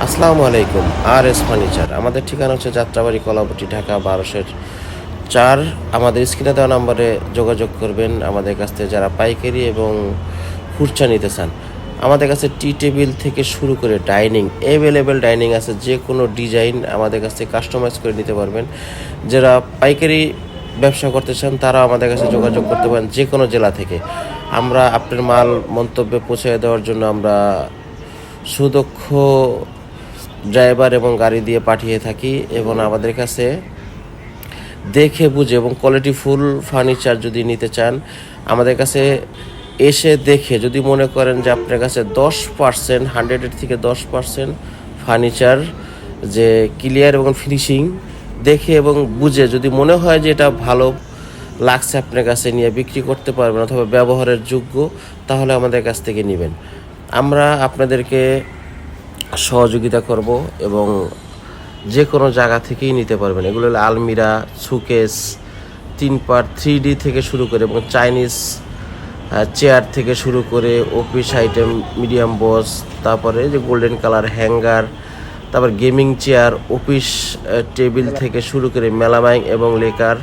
আসসালামু আলাইকুম। S furniture, আমাদের ঠিকানা হচ্ছে যাত্রাবাড়ি, কলাবটি, ঢাকা ১২০৪। আমাদের স্ক্রিনে দেওয়া নম্বরে যোগাযোগ করবেন আমাদের কাছ থেকে যারা পাইকারি এবং খুচরা নিতে চান। আমাদের কাছে টি টেবিল থেকে শুরু করে ডাইনিং অ্যাভেলেবেল ডাইনিং আছে, যে কোনো ডিজাইন আমাদের কাছ থেকে কাস্টমাইজ করে নিতে পারবেন। যারা পাইকারি ব্যবসা করতে চান তারা আমাদের কাছে যোগাযোগ করতে পারেন যে কোনো জেলা থেকে। আমরা আপনার মাল মন্তব্যে পৌঁছে দেওয়ার জন্য আমরা সুদক্ষ ড্রাইভার এবং গাড়ি দিয়ে পাঠিয়ে থাকি, এবং আমাদের কাছে দেখে বুঝে এবং কোয়ালিটি ফুল ফার্নিচার যদি নিতে চান, আমাদের কাছে এসে দেখে যদি মনে করেন যে আপনার কাছে 10%, 100-এর থেকে 10% ফার্নিচার যে ক্লিয়ার এবং ফিনিশিং দেখে এবং বুঝে যদি মনে হয় যে এটা ভালো লাগছে আপনার কাছে, নিয়ে বিক্রি করতে পারবেন অথবা ব্যবহারের যোগ্য, তাহলে আমাদের কাছ থেকে নেবেন। আমরা আপনাদেরকে সহযোগিতা করব এবং যে কোনো জায়গা থেকেই নিতে পারবেন। এগুলো হলো আলমিরা, সুকেস, 3 পার্ট 3D থেকে শুরু করে এবং চাইনিজ চেয়ার থেকে শুরু করে অফিস আইটেম, মিডিয়াম বস, তারপরে যে গোল্ডেন কালার হ্যাঙ্গার, তারপর গেমিং চেয়ার, অফিস টেবিল থেকে শুরু করে মেলামাইন এবং লেকার,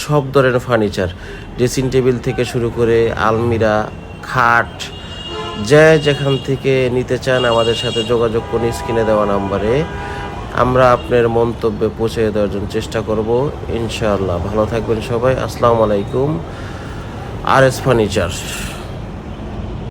সব ধরনের ফার্নিচার, ড্রেসিং টেবিল থেকে শুরু করে আলমিরা, খাট, যে যেখান থেকে নিতে চান আমাদের সাথে যোগাযোগ করুন স্ক্রিনে দেওয়া নাম্বারে। আমরা আপনার মন্তব্যে পৌঁছে দেওয়ার জন্য চেষ্টা করব ইনশাআল্লাহ। ভালো থাকবেন সবাই। আসসালামু আলাইকুম। S furniture.